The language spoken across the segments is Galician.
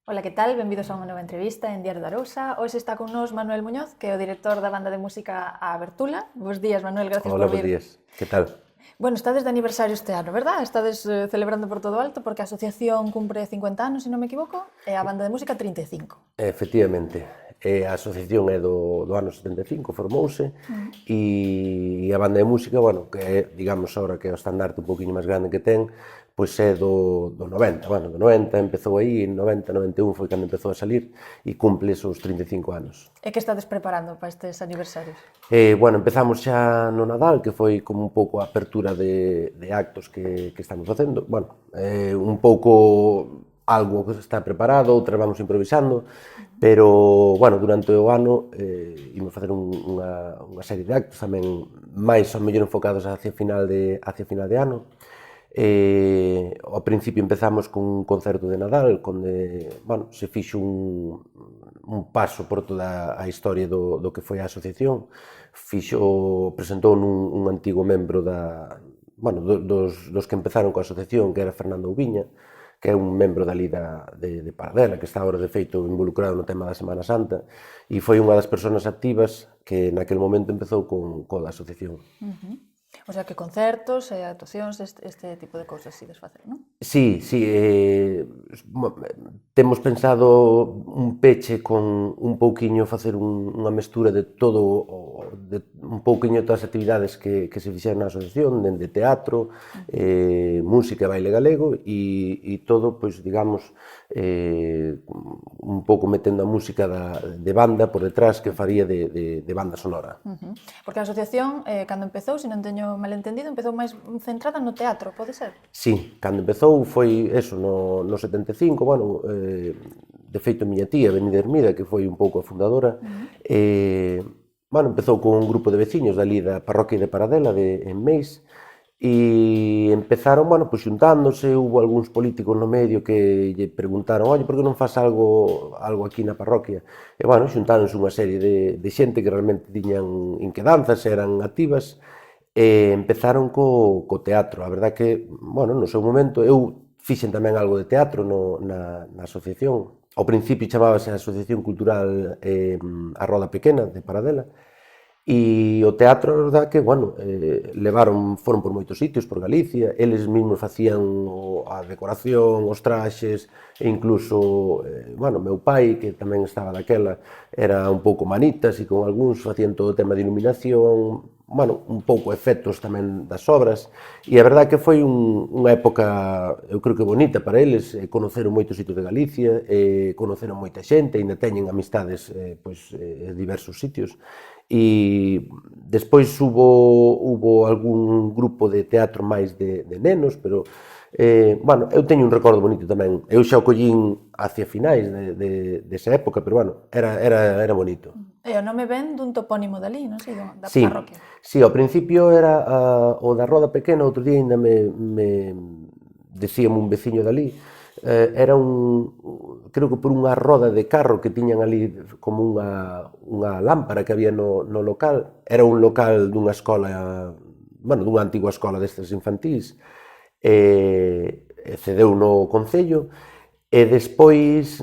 Ola, que tal? Benvidos a unha nova entrevista en Diario da Arousa. Hoxe está con nós Manuel Muñoz, que é o director da banda de música A Bertula. Bos días, Manuel, gracias Hola, por bos vir. días. Que tal? Bueno, estades de aniversario este ano, verdad? Estades celebrando por todo alto, porque a asociación cumpre 50 anos, se non me equivoco, e a banda de música 35. Efectivamente, a asociación é do ano 75, formouse, e a banda de música, bueno, que é, digamos, ahora que é o estandarte un poquinho máis grande que ten, pois é do 90, bueno, do 90 empezou aí, en 90, 91 foi cando empezou a salir, e cumple esos 35 anos. E que estades preparando para estes aniversarios? Bueno, empezamos xa no Nadal, que foi como un pouco a apertura de actos que estamos facendo. Bueno, un pouco algo que está preparado, outras vamos improvisando, pero, bueno, durante o ano imos facer unha serie de actos tamén máis ou mellor enfocados hacia final de ano. Ao principio empezamos con un concerto de Nadal, onde, bueno, se fixo un paso por toda a historia do que foi a asociación. Presentou un antigo membro dos que empezaron coa asociación, que era Fernando Ubiña, que é un membro dali de Paradela, que está agora de feito involucrado no tema da Semana Santa, e foi unha das persoas activas que naquele momento empezou coa asociación. O sea, que concertos e actuacións, este tipo de cousas ides facer, non? Sí, temos pensado un peche con un pouquiño facer unha mestura de todo, de un pouquiño todas as actividades que se fixeron na asociación, dende teatro, música e baile galego, e todo, pois, digamos, un pouco metendo a música de banda por detrás que faría de banda sonora. Porque a asociación, cando empezou, se non teño malentendido, empezou máis centrada no teatro, pode ser? Sí, cando empezou foi eso, no 75, bueno, de feito miña tía, Benida Hermida, que foi un pouco a fundadora, bueno, empezou con un grupo de veciños dali da parroquia de Paradela, en Meis, e empezaron, bueno, pois xuntándose, hubo algúns políticos no medio que lle preguntaron, oye, por que non faz algo aquí na parroquia? E, bueno, xuntáronse unha serie de xente que realmente tiñan inquedanzas, eran activas, e empezaron co teatro. A verdad que, bueno, no seu momento, eu fixen tamén algo de teatro na asociación. Ao principio chamábase a Asociación Cultural A Roda Pequena, de Paradela, e o teatro, a verdad que, bueno, foron por moitos sitios, por Galicia, eles mesmos facían a decoración, os traxes, e incluso, bueno, meu pai, que tamén estaba daquela, era un pouco manitas, e con algúns facían todo o tema de iluminación, bueno, un pouco efectos tamén das obras, e a verdad que foi unha época, eu creo que bonita para eles, conoceron moitos sitios de Galicia, conoceron moita xente, ainda teñen amistades en diversos sitios, e despois hubo algún grupo de teatro máis de nenos, pero, bueno, eu teño un recordo bonito tamén, eu xa o collín hacia finais desa época, pero, bueno, era bonito. E o nome ven dun topónimo dali, non sei, da parroquia. Sí, ao principio era o da Roda Pequena, outro día ainda me decíame un veciño dali, era creo que por unha roda de carro que tiñan ali como unha lámpara que había no local, era un local dunha escola, bueno, dunha antigua escola destes infantís, cedeu no Concello, e despois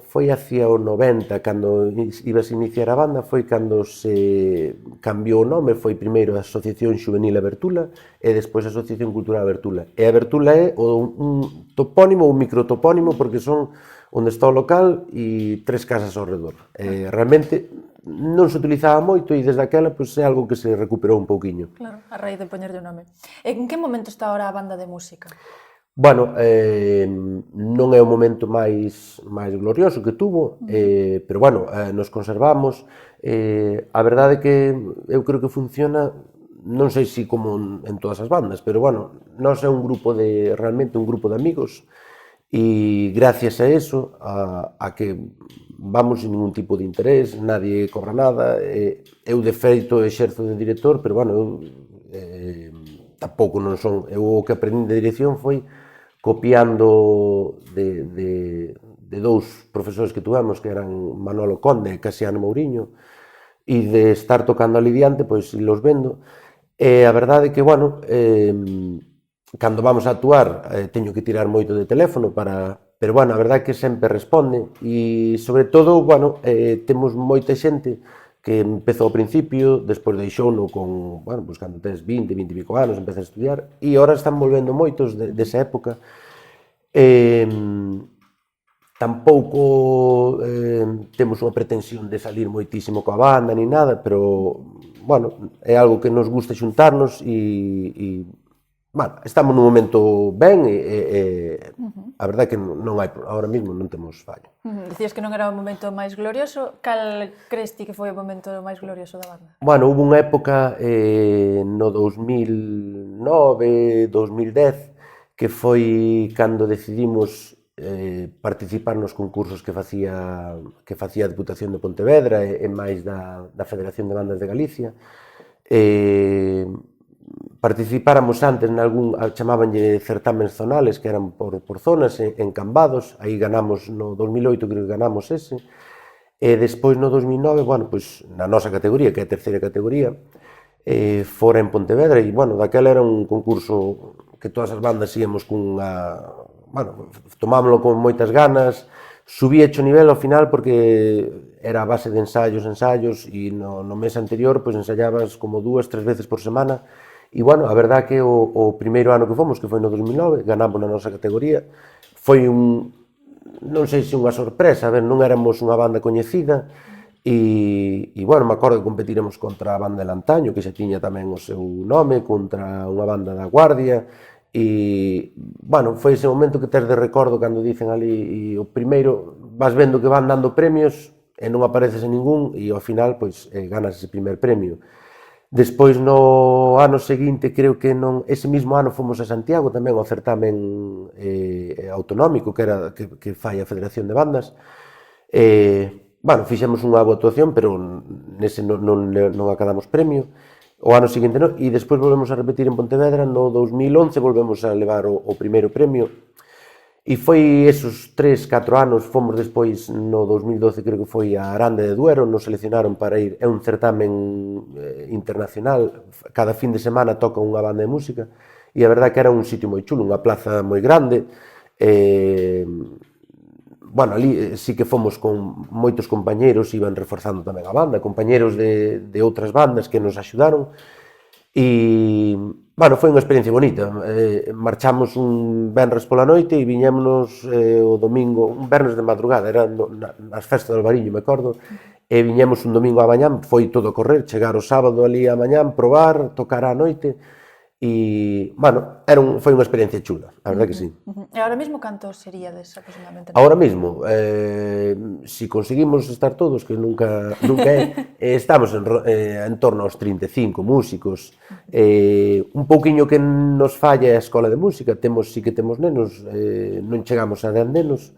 foi hacia o 90, cando ibas a iniciar a banda, foi cando se cambiou o nome, foi primeiro a Asociación Xuvenil A Bertula e despois a Asociación Cultural A Bertula. E a Bertula é un topónimo, un microtopónimo, porque son onde está o local e 3 casas ao redor. Realmente non se utilizaba moito e desde aquela é algo que se recuperou un pouquiño. Claro, a raíz de poñerlle o nome. En que momento está ahora a banda de música? Bueno, non é o momento máis glorioso que tuvo, pero, bueno, nos conservamos. A verdade é que eu creo que funciona, non sei se como en todas as bandas, pero, bueno, nós é realmente un grupo de amigos, e gracias a eso, a que vamos sin ningún tipo de interés, nadie cobra nada, eu de feito exerzo de director, pero, bueno, eu tampouco non son, o que aprendín de dirección foi copiando de dous profesores que tuvemos, que eran Manolo Conde e Casiano Mouriño, e de estar tocando ali diante, pois, los vendo. E a verdade é que, bueno, cando vamos a actuar, teño que tirar moito de teléfono para pero, bueno, a verdade é que sempre responde e, sobre todo, bueno, temos moita xente que empezou ao principio, despois deixouno con, bueno, pues, cando tes 20, 20 e pico anos, empezas a estudiar, e agora están volvendo moitos desa época. Tampouco temos unha pretensión de salir moitísimo coa banda ni nada, pero, bueno, é algo que nos gusta xuntarnos e bueno, estamos nun momento ben e a verdade é que non hai, ahora mesmo non temos fallo. Dicías que non era o momento máis glorioso, cal crees ti que foi o momento máis glorioso da banda? Bueno, hubo unha época no 2009, 2010, que foi cando decidimos participar nos concursos que facía a Deputación de Pontevedra e máis da Federación de Bandas de Galicia. Participáramos antes nalgún, chamábanlle certámenes zonales, que eran por zonas, en Cambados, aí ganamos no 2008, creo que ganamos ese, e despois no 2009, bueno, pois na nosa categoría, que é a terceira categoría, fora en Pontevedra, e, bueno, daquela era un concurso que todas as bandas íamos cunha, bueno, tomámoslo con moitas ganas, subía hecho nivel ao final porque era a base de ensaios, e no mes anterior pois ensaiabas como 2-3 veces por semana. E, bueno, a verdade que o primeiro ano que fomos, que foi no 2009, ganamos na nosa categoría, foi non sei se unha sorpresa, a ver, non éramos unha banda coñecida, e, bueno, me acordo que competiremos contra a banda de Lantaño, que xa tiña tamén o seu nome, contra unha banda da Guardia, e, bueno, foi ese momento que tes de recordo cando dicen ali, e o primeiro, vas vendo que van dando premios, e non apareces en ningún, e ao final, pois, ganas ese primer premio. Despois, no ano seguinte, creo que ese mismo ano fomos a Santiago tamén ao certamen autonómico que fai a Federación de Bandas. Bueno, fixemos unha boa actuación, pero nese non acadamos premio. O ano seguinte non, e despois volvemos a repetir en Pontevedra, no 2011 volvemos a levar o primeiro premio. E foi esos 3-4 anos, fomos despois no 2012, creo que foi a Aranda de Duero, nos seleccionaron para ir, é un certamen internacional, cada fin de semana toca unha banda de música, e a verdade que era un sitio moi chulo, unha plaza moi grande, bueno, ali sí que fomos con moitos compañeros, iban reforzando tamén a banda, compañeros de outras bandas que nos axudaron, e, bueno, foi unha experiencia bonita. Marchamos un venres pola noite e viñémonos o domingo, un venres de madrugada, era nas festas do Albariño, me acordo, e viñemos un domingo á mañán, foi todo a correr, chegar o sábado ali á mañán, probar, tocar á noite, e, bueno, foi unha experiencia chula, a verdade que sí. E agora mesmo cantos seríades aproximadamente? Agora mesmo, se conseguimos estar todos, que nunca é, estamos en torno aos 35 músicos. Un pouquiño que nos falla é a escola de música, sí que temos nenos, non chegamos a 10 nenos,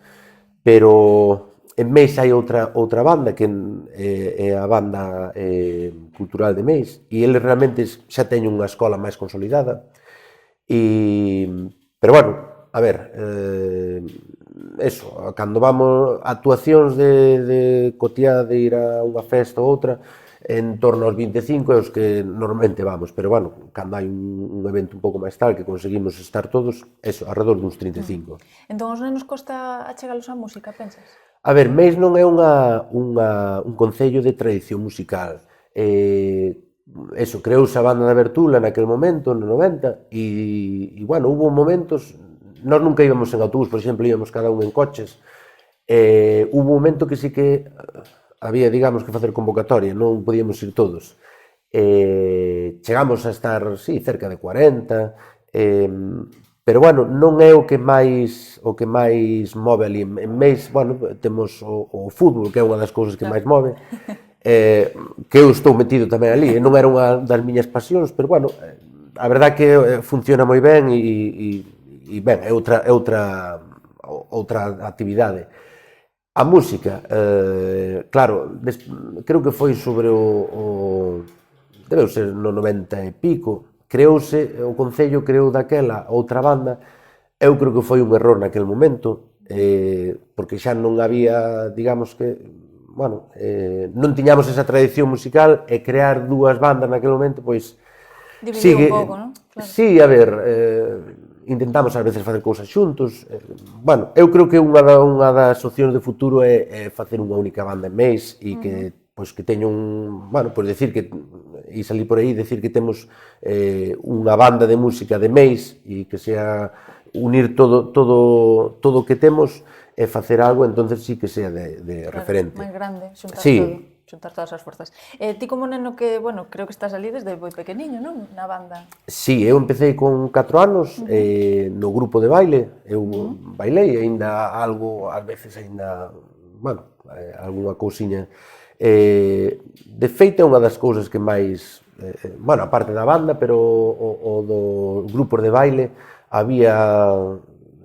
pero en Meis hai outra banda que é a banda cultural de Meis, e eles realmente xa teñen unha escola máis consolidada, pero, bueno, a ver, eso, cando vamos a actuacións de cotiá de ir a unha festa ou outra, en torno aos 25 é os que normalmente vamos, pero, bueno, cando hai un evento un pouco máis tal, que conseguimos estar todos, eso, alrededor duns 35. Entón, os nenos costa achegalos á música, pensas? A ver, Meis non é un concello de tradición musical. Eso, creouse a banda da Bertula naquel momento, no 90, e, bueno, hubo momentos, nós nunca íbamos en autobús, por exemplo, íbamos cada un en coches, hubo un momento que sí que había, digamos, que facer convocatoria, non podíamos ir todos. Chegamos a estar, sí, cerca de 40, pero, bueno, non é o que máis move ali. En Meis, bueno, temos o fútbol, que é unha das cousas que máis move, que eu estou metido tamén ali, non era unha das miñas pasións, pero, bueno, a verdade que funciona moi ben e ben, é outra actividade. A música, claro, creo que foi sobre debeu ser no 90 e pico, creouse, o Concello creou daquela outra banda, eu creo que foi un error naquel momento, porque xa non había, digamos que, bueno, non tiñamos esa tradición musical, e crear dúas bandas naquel momento, pois, dividiu un pouco, non? Claro. Sí, a ver, intentamos ás veces facer cousas xuntos. Bueno, eu creo que unha das opcións de futuro é facer unha única banda en mes e que pois que teña bueno, pois decir que e salir por aí decir que temos unha banda de música de mes e que sea unir todo o que temos e facer algo, entonces sí que sea de referente. Máis grande, xuntar sí. todo, xuntar todas as forzas. Ti como neno que, bueno, creo que estás ali desde moi pequeniño, non? Na banda. Sí, eu empecé con 4 anos no grupo de baile, eu bailei, aínda algo, ás veces aínda, bueno, algunha cousiña. De feito é unha das cousas que máis, bueno, a parte da banda, pero o dos grupos de baile, había,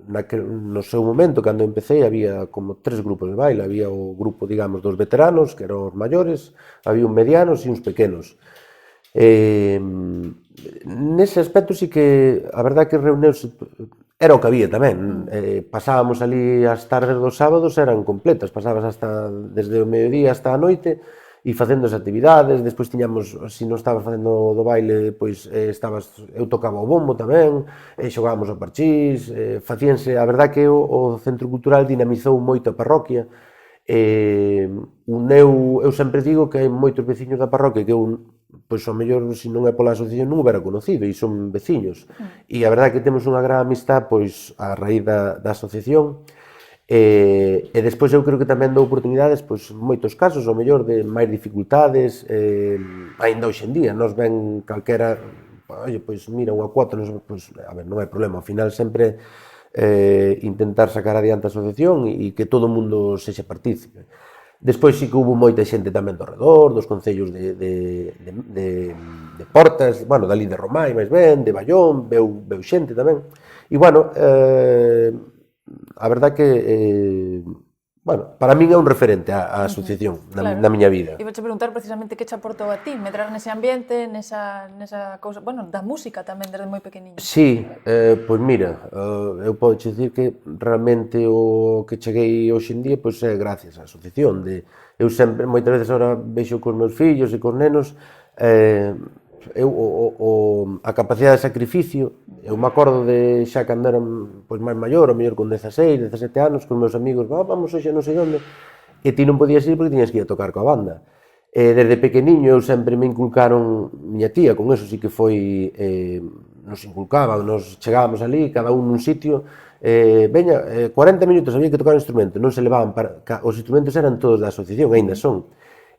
no seu momento, cando empecé, había como 3 grupos de baile, había o grupo, digamos, dos veteranos, que eran os maiores, había uns medianos e uns pequenos. Nese aspecto sí que, a verdade que reunións era o que había tamén, pasábamos ali as tardes dos sábados, eran completas, pasabas hasta desde o mediodía hasta a noite e facendo as actividades, despois tiñamos, se non estabas facendo do baile, pois eu tocaba o bombo tamén, xogábamos ao parchís, facíanse, a verdade que o Centro Cultural dinamizou moito a parroquia, eu sempre digo que hai moitos veciños da parroquia que eu, pois ao mellor, se non é pola asociación, non houbera conocido, e son veciños. E a verdade é que temos unha gran amistad, pois, a raíz da asociación, e despois eu creo que tamén dou oportunidades, pois, en moitos casos, ao mellor, de máis dificultades, aínda hoxe en día, nos ven calquera, oye, pois, mira, unha cuota, pois, a ver, non hai problema, ao final sempre intentar sacar adiante a asociación e que todo o mundo sexa partícipe. Despois sí que hubo moita xente tamén do redor, dos concellos de Portas, bueno, dali de Romai, máis ben, de Baión, veu xente tamén. E, bueno, a verdade que, bueno, para min é un referente a asociación na miña vida. Iba a preguntar precisamente que che aportou a ti, medrar nese ambiente, nesa cousa, bueno, da música tamén, desde moi pequeniño. Sí, pois mira, eu podo dicir que realmente o que cheguei hoxe en día pois é gracias á asociación. Eu sempre, moitas veces agora vexo cos meus fillos e cos nenos, a capacidade de sacrificio, eu me acordo de xa cando era pois, máis maior, ou mellor con 16, 17 anos, con meus amigos, vamos hoxe non sei onde, e ti non podías ir porque tiñas que ir a tocar coa banda. Desde pequeniño eu sempre me inculcaron, miña tía, con eso sí que foi, nos inculcaban, nos chegábamos ali, cada un nun sitio, veña, 40 minutos había que tocar un instrumento, non se levaban, os instrumentos eran todos da asociación, aínda son.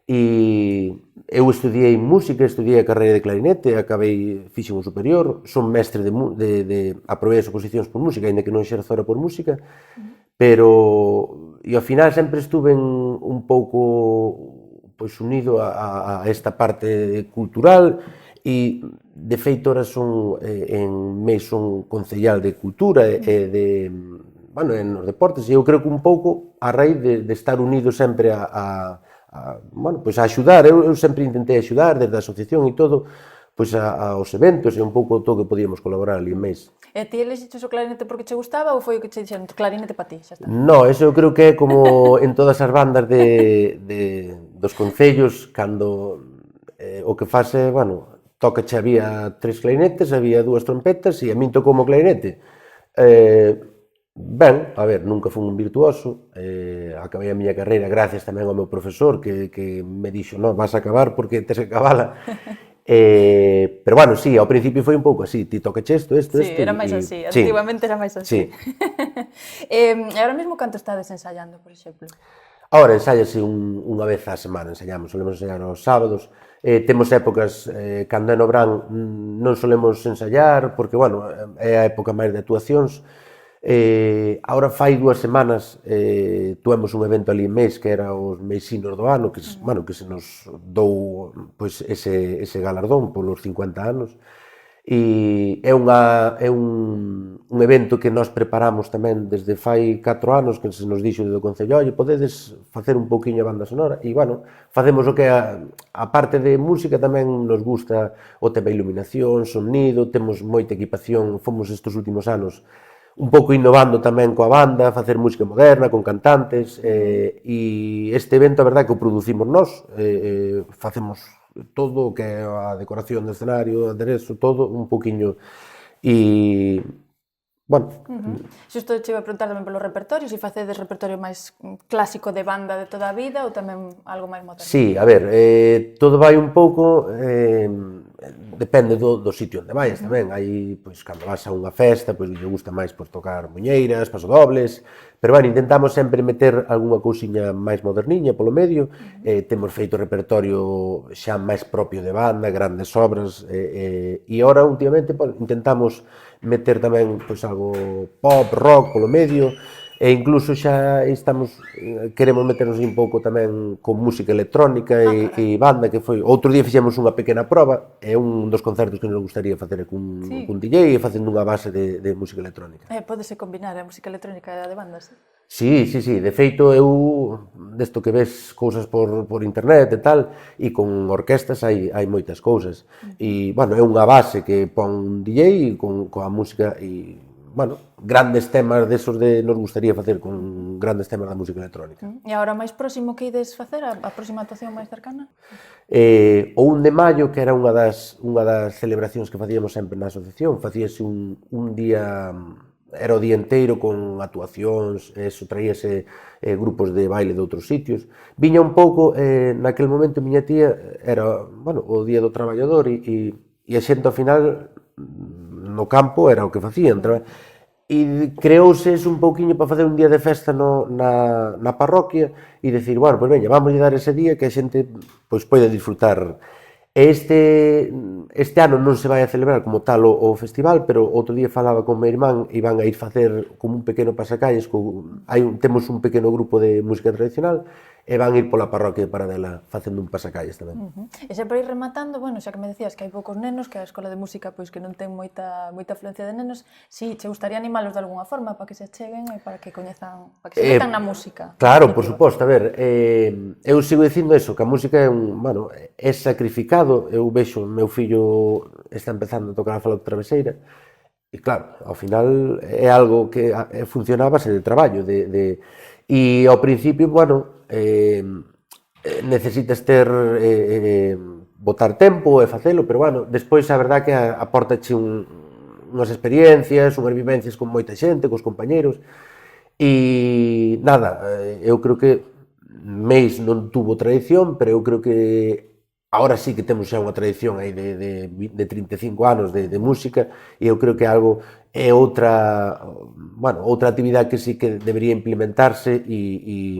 E eu estudiei música, estudiei a carreira de clarinete, acabei, fixen o superior, son mestre aprobei as oposicións por música, aínda que non exerzo ahora por música, pero, e ao final sempre estuve un pouco pois unido a esta parte cultural e, de feito, ahora son, en mes son concellal de cultura e bueno, nos deportes, e eu creo que un pouco a raíz de estar unido sempre bueno, pois a axudar, eu sempre intentei axudar desde a asociación e todo, pois aos eventos e un pouco todo que podíamos colaborar ali en mes. E ti elixiches o clarinete porque che gustaba ou foi o que che dixeron, clarinete para ti, xa está? No, eso eu creo que é como en todas as bandas dos concellos, cando o que fase, bueno, tócache, había 3 clarinetes, había 2 trompetas e a min tocou o clarinete. Ben, a ver, nunca fui un virtuoso, acabei a miña carreira gracias tamén ao meu profesor que me dixo, non, vas a acabar porque tes que acabala. Pero, bueno, sí, ao principio foi un pouco así, ti tocache isto. Sí, era máis así, antiguamente era máis así. E ahora mesmo canto estades ensaiando, por exemplo? Ahora ensáiase unha vez á semana, ensaiamos, solemos ensaiar os sábados. Temos épocas, cando é no verán, non solemos ensaiar, porque, bueno, é a época máis de actuacións. Ahora fai 2 semanas tuemos un evento ali en mes que era os meisinos do ano, que se nos dou pois, ese galardón polos 50 anos, e é un evento que nós preparamos tamén desde fai 4 anos, que se nos dixo do Concello, oi, podedes facer un pouquiño a banda sonora, e, bueno, facemos o que a parte de música tamén nos gusta o tema iluminación, sonido, temos moita equipación, fomos estes últimos anos un pouco innovando tamén coa banda, facer música moderna, con cantantes, e este evento, a verdade, que o producimos nós, facemos todo o que é a decoración do escenario, o aderezo, todo, un pouquiño, e bueno, Xusto che iba a preguntar tamén polo repertorio, se facedes repertorio máis clásico de banda de toda a vida ou tamén algo máis moderno? sí, a ver, todo vai un pouco, depende do sitio onde vayas tamén. Hai, pois, cando vas a unha festa, pois, lle gusta máis pois, tocar muñeiras, pasodobles, pero, bueno, intentamos sempre meter algunha cousiña máis moderniña polo medio. Temos feito repertorio xa máis propio de banda, grandes obras, e ora, últimamente, pois, intentamos meter tamén, pois, algo pop, rock polo medio, e incluso xa estamos queremos meternos un pouco tamén con música electrónica e banda, que foi outro día fixemos unha pequena proba, é un dos concertos que nos gustaría facer cun DJ e facendo unha base de música electrónica. Pódese combinar a música electrónica e a de bandas? Sí, de feito eu desto que ves cousas por internet e tal, e con orquestas hai moitas cousas, e, bueno, é unha base que pon un DJ coa música e, bueno, grandes temas desos de nos gustaría facer con grandes temas da música electrónica. E agora máis próximo que ides facer, a próxima actuación máis cercana? O 1 de maio, que era unha das celebracións que facíamos sempre na asociación, facíase un día, era o día inteiro con actuacións, traíase grupos de baile de outros sitios. Viña un pouco, naquel momento, miña tía, era, bueno, o día do traballador e a xente ao final no campo era o que facían, e creouse un pouquiño para facer un día de festa na parroquia e dicir, bueno, pois veña, vamos a dar ese día que a xente pois poida disfrutar. Este ano non se vai a celebrar como tal o festival, pero outro día falaba con meu irmán e van a ir facer como un pequeno pasacalles, temos un pequeno grupo de música tradicional e van ir pola parroquia de Paradela facendo un pasacalles tamén. E xa por ir rematando, bueno, xa que me decías que hai poucos nenos, que a escola de música pois que non ten moita afluencia de nenos, si che gustaría animalos de algunha forma para que se acheguen e para que coñezan, para que se metan na música. Claro, por suposto, a ver, eu sigo dicindo eso, que a música é bueno, é sacrificado. Eu vexo, meu fillo está empezando a tocar a flauta traveseira, e claro, ao final é algo que funciona a base de traballo, e ao principio, bueno, necesitas botar tempo e facelo, pero, bueno, despois a verdad que apórtache unhas experiencias, unhas vivencias con moita xente, cos compañeros, e nada, eu creo que Meis non tuvo tradición, pero eu creo que agora sí que temos xa unha tradición aí de 35 anos de música, e eu creo que é outra actividade que sí que debería implementarse e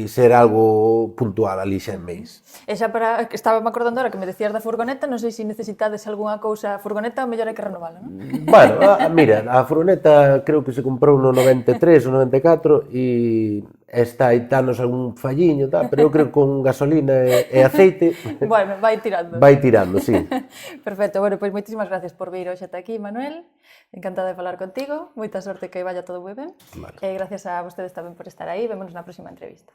ser algo puntual ali xa en Meis. E xa para, estaba me acordando ahora que me decías da furgoneta, non sei se necesitades algunha cousa, a furgoneta o mellor hai que renovala, non? Bueno, mira, a furgoneta creo que se comprou no 93 ou 94 e está aí tanos algún falliño, pero eu creo que con gasolina e aceite... Bueno, vai tirando. Vai tirando, sí. Perfecto, bueno, pois moitísimas gracias por vir hoxe ata aquí, Manuel. Encantada de falar contigo, moita sorte que vaya todo moi ben. Vale. E gracias a vostedes tamén por estar aí, vémonos na próxima entrevista.